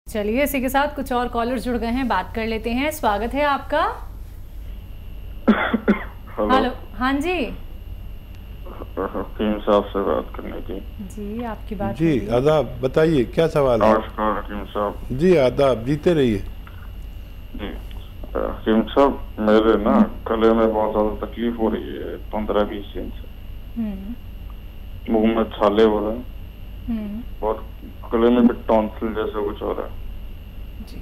चलिए इसी के साथ कुछ और कॉलर जुड़ गए हैं, बात कर लेते हैं। स्वागत है आपका। हेलो, हाँ जी, हकीम साहब से बात करनी थी। जी आपकी बात जी आदाब, बताइए क्या सवाल है। नमस्कार हकीम साहब। जी आदाब, जीते रहिए। जी हकीम साहब, मेरे ना गले में बहुत ज्यादा तकलीफ हो रही है 15-20 दिन से। मुंह में छाले हो रहे हैं, बहुत गले में भी टॉन्सिल जैसा कुछ हो रहा है। जी।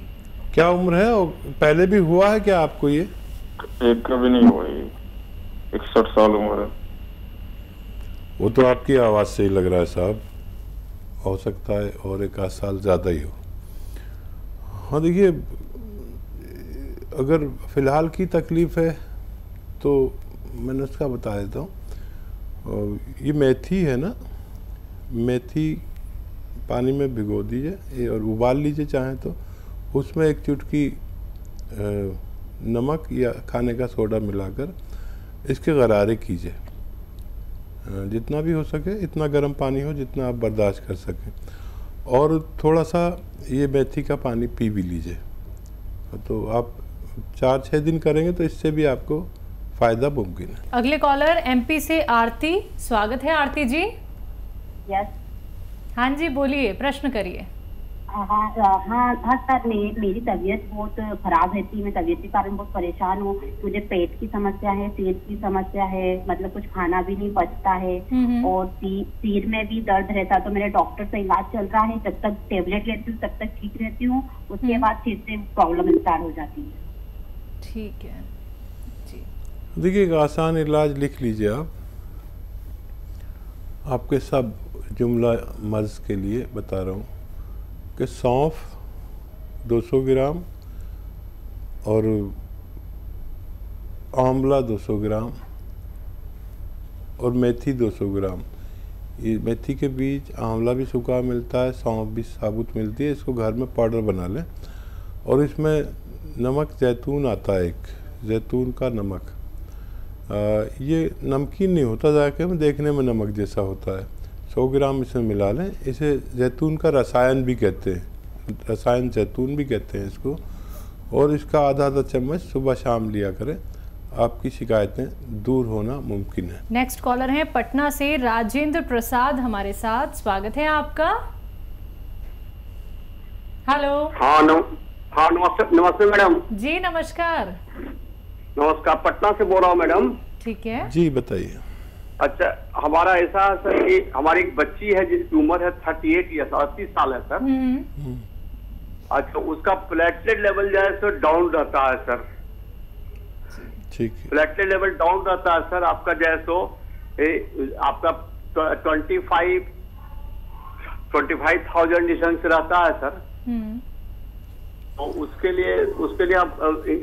क्या उम्र है और पहले भी हुआ है क्या आपको ये? एक कभी नहीं हुआ, 61 साल उम्र है। वो तो आपकी आवाज़ से ही लग रहा है साहब, हो सकता है और एक आध साल ज़्यादा ही हो। हाँ देखिए, अगर फ़िलहाल की तकलीफ़ है तो मैं नुस्खा बता देता हूँ। ये मेथी है ना, मेथी पानी में भिगो दीजिए और उबाल लीजिए चाहें तो। उसमें एक चुटकी नमक या खाने का सोडा मिलाकर इसके गरारे कीजिए। जितना भी हो सके, इतना गर्म पानी हो जितना आप बर्दाश्त कर सकें, और थोड़ा सा ये मेथी का पानी पी भी लीजिए। तो आप 4-6 दिन करेंगे तो इससे भी आपको फ़ायदा मुमकिन है। अगले कॉलर एमपी से आरती। स्वागत है आरती जी। यस। हाँ जी, बोलिए, प्रश्न करिए। हाँ सर, मेरी तबीयत बहुत खराब रहती है। मैं तबीयत के कारण बहुत परेशान हूँ। मुझे पेट की समस्या है, सिर की समस्या है, मतलब कुछ खाना भी नहीं पचता है, और सिर में भी दर्द रहता है। तो मेरे डॉक्टर से इलाज चल रहा है। जब तक टेबलेट लेती हूँ तब तक ठीक रहती हूँ, उसके बाद फिर से प्रॉब्लम स्टार्ट हो जाती है। ठीक है जी। देखिए, एक आसान इलाज लिख लीजिए आप। आपके सब जुमला मर्ज के लिए बता रहा हूँ कि सौंफ 200 ग्राम और आंवला 200 ग्राम और मेथी 200 ग्राम। ये मेथी के बीज, आंवला भी सूखा मिलता है, सौंफ भी साबुत मिलती है। इसको घर में पाउडर बना लें, और इसमें नमक जैतून आता है, एक जैतून का नमक। ये नमकीन नहीं होता, जाके में देखने में नमक जैसा होता है। 100 ग्राम इसमें मिला लें। इसे जैतून का रसायन भी कहते हैं, रसायन जैतून भी कहते हैं इसको। और इसका आधा चम्मच सुबह शाम लिया करें, आपकी शिकायतें दूर होना मुमकिन है। नेक्स्ट कॉलर हैं पटना से राजेंद्र प्रसाद हमारे साथ। स्वागत है आपका। हेलो। हाँ नमस्ते मैडम। जी नमस्कार। नमस्कार, पटना से बोल रहा हूँ मैडम। ठीक है जी बताइए। अच्छा, हमारा ऐसा है सर कि हमारी एक बच्ची है जिसकी उम्र है 38 या 38 साल है सर। अच्छा, उसका प्लेटलेट लेवल जो है सर डाउन रहता है सर। ठीक है, प्लेटलेट लेवल डाउन रहता है सर। आपका जो है सो आपका 25,000 डिस्टेंस रहता है सर। तो उसके लिए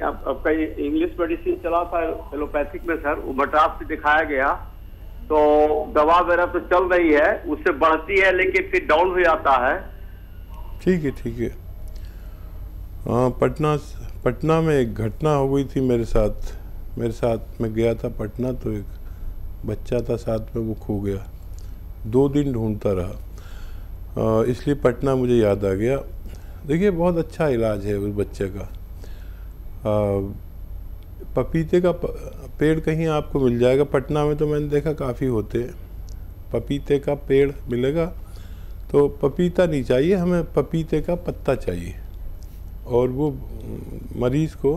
आपका इंग्लिश मेडिसिन चला था एलोपैथिक में सर, वो मद्रास से दिखाया गया। तो दवा वगैरह तो चल रही है, उससे बढ़ती है लेकिन फिर डाउन हो जाता है। ठीक है, ठीक है। हाँ, पटना में एक घटना हो गई थी मेरे साथ मैं गया था पटना, तो एक बच्चा था साथ में, वो खो गया। 2 दिन ढूंढता रहा, इसलिए पटना मुझे याद आ गया। देखिए, बहुत अच्छा इलाज है उस बच्चे का। पपीते का पेड़ कहीं आपको मिल जाएगा पटना में, तो मैंने देखा काफ़ी होते हैं। पपीते का पेड़ मिलेगा, तो पपीता नहीं चाहिए हमें, पपीते का पत्ता चाहिए। और वो मरीज़ को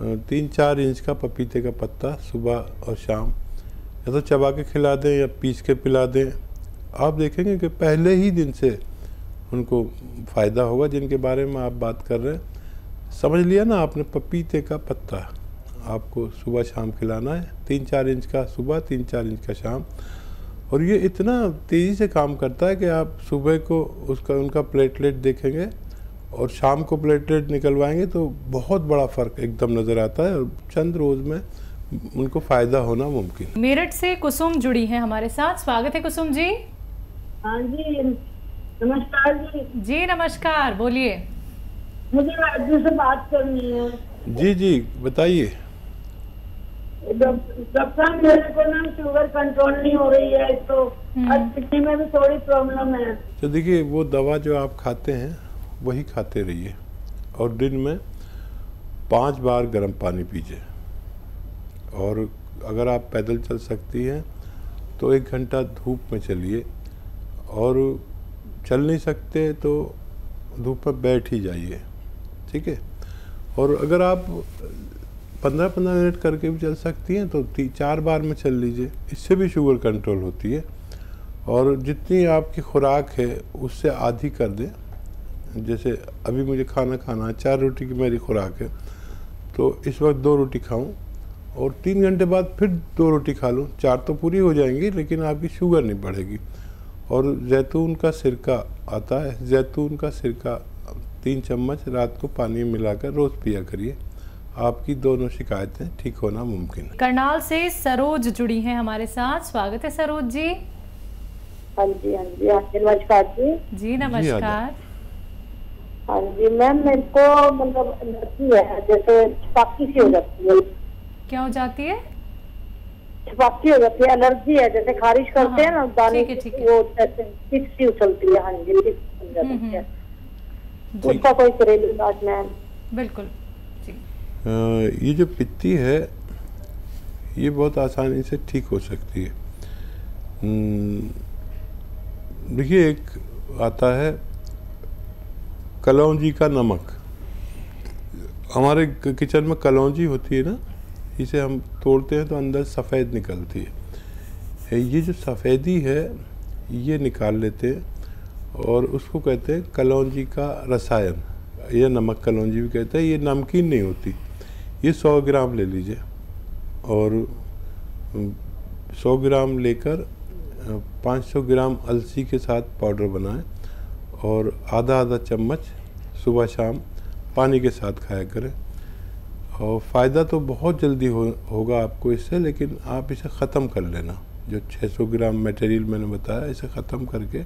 3-4 इंच का पपीते का पत्ता सुबह और शाम या तो चबा के खिला दें या पीस के पिला दें। आप देखेंगे कि पहले ही दिन से उनको फ़ायदा होगा, जिनके बारे में आप बात कर रहे हैं। समझ लिया ना आपने, पपीते का पत्ता आपको सुबह शाम खिलाना है, 3-4 इंच का सुबह, 3-4 इंच का शाम। और ये इतना तेज़ी से काम करता है कि आप सुबह को उनका प्लेटलेट देखेंगे और शाम को प्लेटलेट निकलवाएंगे तो बहुत बड़ा फ़र्क एकदम नज़र आता है, और चंद रोज़ में उनको फ़ायदा होना मुमकिन। मेरठ से कुसुम जुड़ी है हमारे साथ। स्वागत है कुसुम जी। हाँ जी, नमस्कार जी। जी नमस्कार, बोलिए। मुझे वैद्य से बात करनी है। जी बताइए। डॉक्टर, मेरे को ना शुगर कंट्रोल नहीं हो रही है, तो किडनी में भी थोड़ी प्रॉब्लम है। तो देखिए, वो दवा जो आप खाते हैं वही खाते रहिए और दिन में 5 बार गर्म पानी पीजिए। और अगर आप पैदल चल सकती हैं तो 1 घंटा धूप में चलिए, और चल नहीं सकते तो धूप में बैठ ही जाइए, ठीक है। और अगर आप 15-15 मिनट करके भी चल सकती हैं तो 4 बार में चल लीजिए, इससे भी शुगर कंट्रोल होती है। और जितनी आपकी खुराक है उससे आधी कर दें। जैसे अभी मुझे खाना खाना है, 4 रोटी की मेरी खुराक है, तो इस वक्त 2 रोटी खाऊं और 3 घंटे बाद फिर 2 रोटी खा लूँ, 4 तो पूरी हो जाएंगी, लेकिन आपकी शुगर नहीं बढ़ेगी। और जैतून का सिरका आता है, जैतून का सिरका 3 चम्मच रात को पानी में मिलाकर रोज़ पिया करिए, आपकी दोनों शिकायतें ठीक होना मुमकिन है। करनाल से सरोज जुड़ी हैं हमारे साथ, स्वागत है सरोज जी। हाँ जी, हाँ जी, हाँ जी, नमस्कार जी। जी नमस्कार। हाँ जी मैम, मेरे को मतलब एलर्जी है, जैसे छपाकी सी हो जाती है। क्या हो जाती है? छपाकी हो जाती है, एलर्जी है, जैसे खारिश करते हैं ना दाने, ठीक है। वो जैसे टिक सी उछलती है। हाँ जी, टिक बन जाती है। उसका कोई घरेलू इलाज मैम? बिल्कुल जी। ये जो पित्ती है ये बहुत आसानी से ठीक हो सकती है। देखिए, एक आता है कलौंजी का नमक। हमारे किचन में कलौंजी होती है ना, इसे हम तोड़ते हैं तो अंदर सफ़ेद निकलती है। ये जो सफ़ेदी है ये निकाल लेते हैं और उसको कहते हैं कलौंजी का रसायन, या नमक कलौंजी भी कहते हैं। ये नमकीन नहीं होती। ये 100 ग्राम ले लीजिए और 100 ग्राम लेकर 500 ग्राम अलसी के साथ पाउडर बनाएं और आधा चम्मच सुबह शाम पानी के साथ खाया करें। और फ़ायदा तो बहुत जल्दी होगा आपको इससे, लेकिन आप इसे ख़त्म कर लेना। जो 600 ग्राम मटेरियल मैंने बताया, इसे ख़त्म करके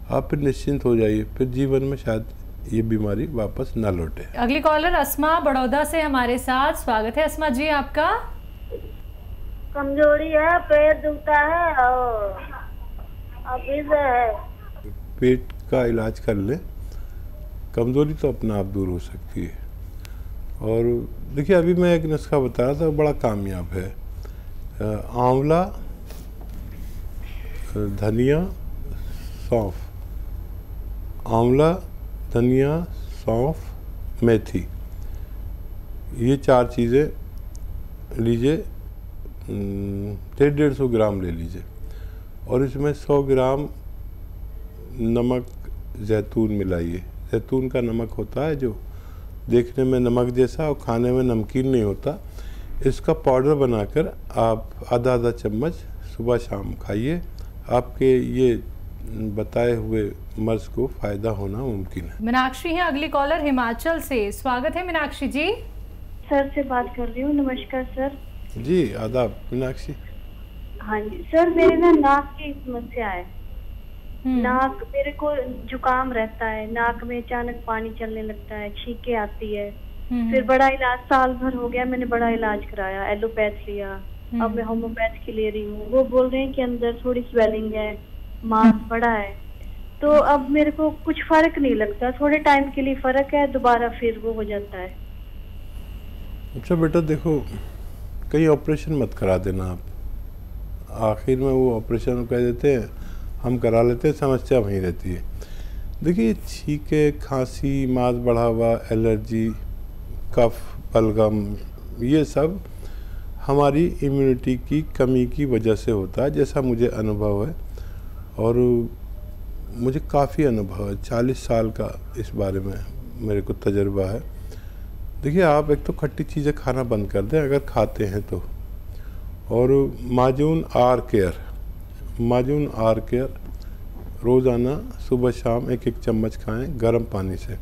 आप फिर निश्चिंत हो जाइए, फिर जीवन में शायद ये बीमारी वापस ना लौटे। अगली कॉलर अस्मा बड़ौदा से हमारे साथ, स्वागत है अस्मा जी आपका। कमजोरी है, पेट दुखता है और है। पेट का इलाज कर लें, कमज़ोरी तो अपने आप दूर हो सकती है। और देखिए, अभी मैं एक नुस्खा बता रहा था, बड़ा कामयाब है। आंवला, धनिया, सौंफ, आंवला, धनिया, सौंफ, मेथी, ये 4 चीज़ें लीजिए। 150 ग्राम ले लीजिए और इसमें 100 ग्राम नमक जैतून मिलाइए। जैतून का नमक होता है जो देखने में नमक जैसा और खाने में नमकीन नहीं होता। इसका पाउडर बनाकर आप आधा चम्मच सुबह शाम खाइए। आपके ये बताए हुए मर्ज को फ़ायदा होना मुमकिन है। मीनाक्षी हैं अगली कॉलर हिमाचल से, स्वागत है मीनाक्षी जी। सर से बात कर रही हूँ। नमस्कार सर। जी आदाब मीनाक्षी। हाँ जी सर, मेरे ना नाक की समस्या है। नाक, मेरे को जुकाम रहता है, नाक में अचानक पानी चलने लगता है, छींके आती है। फिर बड़ा इलाज, साल भर हो गया मैंने बड़ा इलाज कराया, एलोपैथ लिया, अब मैं होम्योपैथ की ले रही हूँ। वो बोल रहे हैं कि अंदर थोड़ी स्वेलिंग है, मांस बड़ा है, तो अब मेरे को कुछ फर्क नहीं लगता। थोड़े टाइम के लिए फर्क है, दोबारा फिर वो हो जाता है। अच्छा बेटा, देखो कहीं ऑपरेशन मत करा देना आप। आखिर में वो ऑपरेशन कह देते हैं, हम करा लेते हैं, समस्या वहीं रहती है। देखिए, छींके, खांसी, मांस बढ़ा हुआ, एलर्जी, कफ, बलगम, ये सब हमारी इम्यूनिटी की कमी की वजह से होता है, जैसा मुझे अनुभव है। और मुझे काफ़ी अनुभव है, 40 साल का इस बारे में मेरे को तजर्बा है। देखिए, आप एक तो खट्टी चीज़ें खाना बंद कर दें अगर खाते हैं तो। और माजून आर केयर, माजून आर केयर रोज़ाना सुबह शाम 1-1 चम्मच खाएं गर्म पानी से।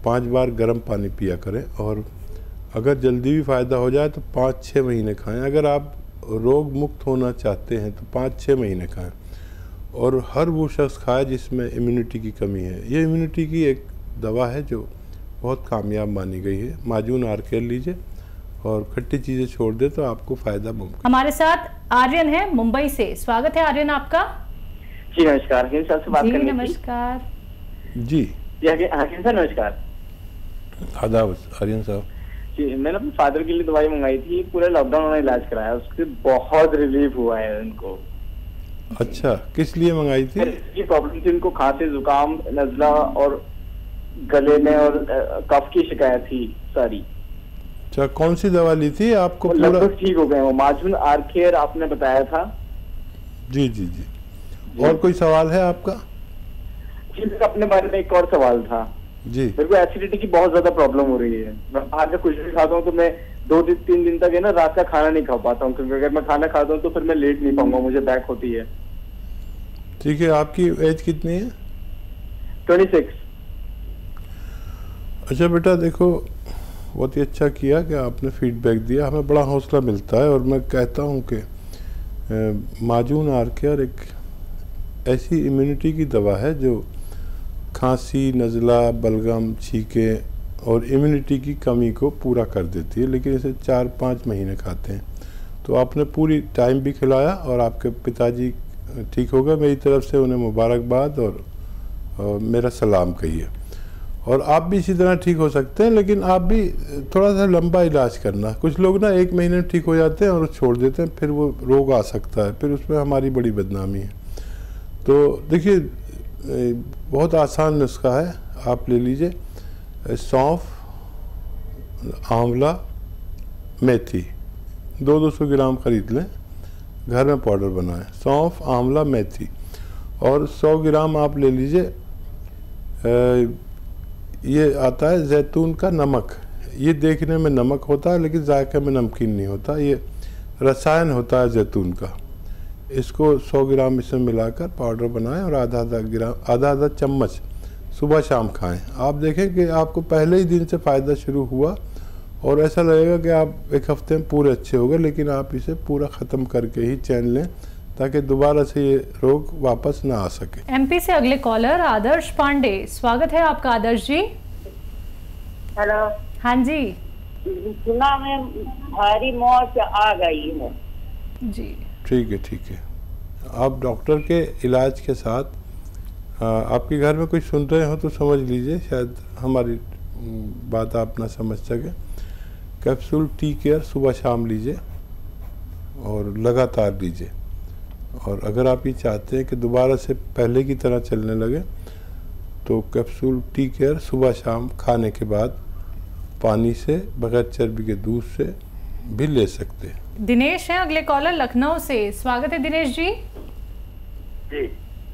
5 बार गर्म पानी पिया करें। और अगर जल्दी भी फ़ायदा हो जाए तो 5-6 महीने खाएं। अगर आप रोग मुक्त होना चाहते हैं तो 5-6 महीने खाएं। और हर वो शख्स खाए जिसमें इम्यूनिटी की कमी है। ये इम्यूनिटी की एक दवा है जो बहुत कामयाब मानी गई है। माजून आर केयर लीजिए और खट्टी चीज़ें छोड़ दे तो आपको फ़ायदा मुमकिन। हमारे साथ आर्यन है मुंबई से, स्वागत है आर्यन आपका। जी नमस्कार, सर से बात करनी थी। नमस्कार जी। हाकिम सर नमस्कार। आदाब आर्यन साहब जी, मैंने अपने फादर के लिए दवाई मंगाई थी, पूरे लॉकडाउन में इलाज कराया, उससे बहुत रिलीफ हुआ है उनको। अच्छा, किस लिए मंगाई थी? ये प्रॉब्लम थी उनको, खांसी जुकाम नजला और गले में और कफ की शिकायत थी सारी। अच्छा, कौन सी दवा ली थी आपको? पूरा लगभग ठीक हो गए वो। माजून आर्केयर आपने बताया था। जी जी जी, और कोई सवाल है आपका? जी, अपने बारे में एक और सवाल था जी। मेरे को एसिडिटी की बहुत ज्यादा प्रॉब्लम हो रही है। मैं बाहर का कुछ भी खाता हूँ तो मैं 2-3 दिन तक है ना रात का खाना नहीं खा पाता हूँ, क्योंकि अगर मैं खाना खाता हूँ तो फिर मैं लेट नहीं पाऊंगा, मुझे बैक होती है। ठीक है, आपकी एज कितनी है? 26। अच्छा बेटा, देखो बहुत ही अच्छा किया कि आपने फीडबैक दिया, हमें बड़ा हौसला मिलता है। और मैं कहता हूँ कि माजून आर्केयर एक ऐसी इम्यूनिटी की दवा है जो खांसी, नज़ला, बलगम, छींके और इम्यूनिटी की कमी को पूरा कर देती है। लेकिन इसे 4-5 महीने खाते हैं। तो आपने पूरी टाइम भी खिलाया और आपके पिताजी ठीक हो गए। मेरी तरफ से उन्हें मुबारकबाद और मेरा सलाम कहिए। और आप भी इसी तरह ठीक हो सकते हैं, लेकिन आप भी थोड़ा सा लंबा इलाज करना। कुछ लोग ना 1 महीने में ठीक हो जाते हैं और छोड़ देते हैं, फिर वो रोग आ सकता है, फिर उसमें हमारी बड़ी बदनामी है। तो देखिए, बहुत आसान नुस्खा है, आप ले लीजिए सौंफ, आंवला, मेथी, 200 ग्राम खरीद लें, घर में पाउडर बनाएं। सौंफ, आंवला, मेथी और 100 ग्राम आप ले लीजिए, ये आता है जैतून का नमक। ये देखने में नमक होता है लेकिन जायके में नमकीन नहीं होता, ये रसायन होता है जैतून का। इसको 100 ग्राम इसमें मिलाकर पाउडर बनाएं और आधा चम्मच सुबह शाम खाएं। आप देखें कि आपको पहले ही दिन से फ़ायदा शुरू हुआ और ऐसा लगेगा कि आप 1 हफ्ते में पूरे अच्छे हो गए। लेकिन आप इसे पूरा ख़त्म करके ही चैन लें ताकि दोबारा से ये रोग वापस ना आ सके। एमपी से अगले कॉलर आदर्श पांडे, स्वागत है आपका आदर्श जी। हेलो। हाँ जी। सुना मैं भारी मौत आ गई है जी। ठीक है, ठीक है। आप डॉक्टर के इलाज के साथ आपके घर में कोई सुन रहे हो तो समझ लीजिए, शायद हमारी बात आप ना समझ सके। कैप्सूल टी केयर सुबह शाम लीजिए और लगातार लीजिए। और अगर आप ये चाहते हैं कि दोबारा से पहले की तरह चलने लगे तो कैप्सूल टी केयर सुबह शाम खाने के बाद पानी से, बगैर चर्बी के दूध से भी ले सकते हैं। दिनेश है अगले कॉलर लखनऊ से, स्वागत है दिनेश जी। जी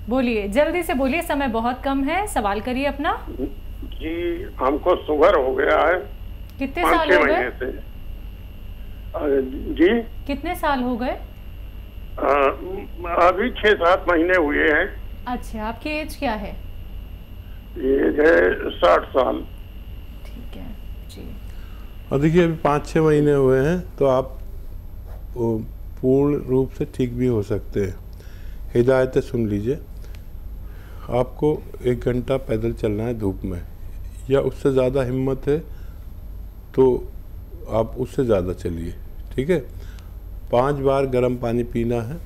बोलिए, जल्दी से बोलिए, समय बहुत कम है, सवाल करिए अपना। जी, हमको शुगर हो गया है। कितने साल हो गए? जी, कितने साल हो गए? अभी 6-7 महीने हुए हैं। अच्छा, आपकी एज क्या है? एज है 60 साल। ठीक है जी। और देखिए, अभी 5-6 महीने हुए हैं तो आप पूर्ण रूप से ठीक भी हो सकते हैं। हिदायतें सुन लीजिए। आपको 1 घंटा पैदल चलना है धूप में, या उससे ज़्यादा हिम्मत है तो आप उससे ज़्यादा चलिए, ठीक है। 5 बार गर्म पानी पीना है,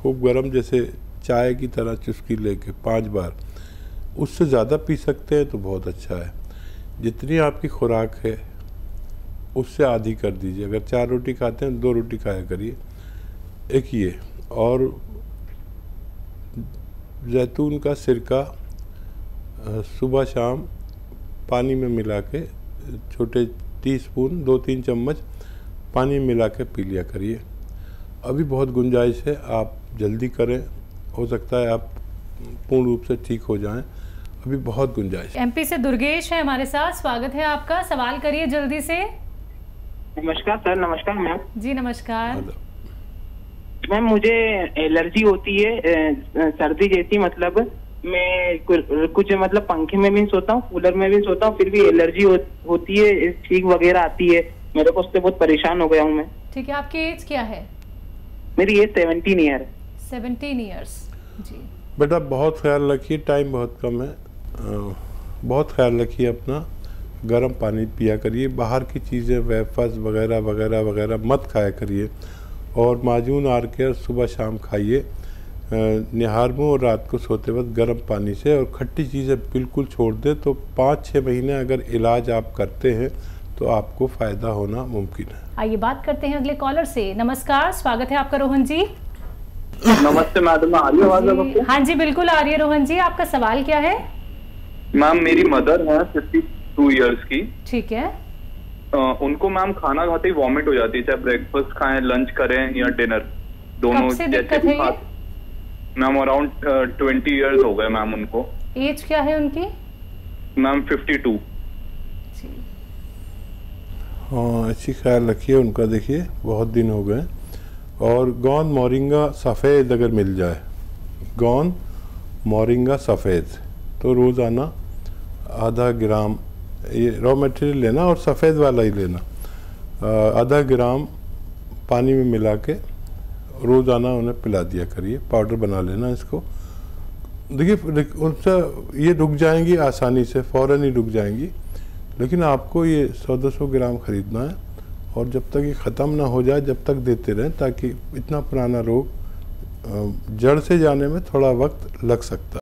खूब गर्म, जैसे चाय की तरह चुस्की लेके 5 बार। उससे ज़्यादा पी सकते हैं तो बहुत अच्छा है। जितनी आपकी खुराक है उससे आधी कर दीजिए। अगर 4 रोटी खाते हैं 2 रोटी खाया करिए, एक ये। और जैतून का सिरका सुबह शाम पानी में मिला के, छोटे टीस्पून 2-3 चम्मच पानी मिला के पी लिया करिए। अभी बहुत गुंजाइश है, आप जल्दी करें, हो सकता है आप पूर्ण रूप से ठीक हो जाएं। अभी बहुत गुंजाइश। एमपी से दुर्गेश है हमारे साथ, स्वागत है आपका, सवाल करिए जल्दी से। नमस्कार सर। नमस्कार मैम जी। नमस्कार मैम। मुझे एलर्जी होती है सर्दी जैसी, मतलब मैं कुछ मतलब पंखे में भी सोता हूँ, कूलर में भी सोता हूँ, फिर भी एलर्जी होती है, छींक वगैरह आती है मेरे को, उससे बहुत परेशान हो गया हूँ मैं। ठीक है, आपकी एज क्या है? मेरी एज 17 ईयर। 17 ईयर्स जी। बेटा बहुत ख्याल रखिए, टाइम बहुत कम है, बहुत ख्याल रखिए अपना। गर्म पानी पिया करिए, बाहर की चीज़ें, वेफर्स वगैरह वगैरह वगैरह मत खाया करिए। और माजून आर्केयर सुबह शाम खाइए। निहारबों और रात को सोते वक्त गर्म पानी से, और खट्टी चीज़ें बिल्कुल छोड़ दे। तो 5-6 महीने अगर इलाज आप करते हैं तो आपको फ़ायदा होना मुमकिन है। आइए बात करते हैं अगले कॉलर से। नमस्कार, स्वागत है आपका रोहन जी। नमस्ते मैडम, आ रही है आवाज आपको? हाँ जी बिल्कुल आ रही है रोहन जी, आपका सवाल क्या है? मैम मेरी मदर है 52 इयर्स की। ठीक है। उनको मैम खाना खाते ही वॉमिट हो जाती है, चाहे ब्रेकफास्ट खाएं, लंच करें या डिनर, दोनों। कब से दिक्कत है ये? मैम अराउंड 20 इयर्स हो गए मैम उनको। एज क्या है उनकी? मैम 52। हाँ, अच्छी ख्याल रखिए उनका। देखिए बहुत दिन हो गए। और गोंद मोरिंगा सफ़ेद अगर मिल जाए, गोंद मोरिंगा सफ़ेद, तो रोज़ाना आधा ग्राम ये रॉ मटेरियल लेना और सफ़ेद वाला ही लेना। आधा ग्राम पानी में मिला के रोज़ाना उन्हें पिला दिया करिए। पाउडर बना लेना इसको। देखिए उनसे ये रुक जाएंगी आसानी से, फ़ौरन ही रुक जाएंगी। लेकिन आपको ये 100-200 ग्राम ख़रीदना है और जब तक ये ख़त्म ना हो जाए जब तक देते रहें, ताकि इतना पुराना रोग जड़ से जाने में थोड़ा वक्त लग सकता है।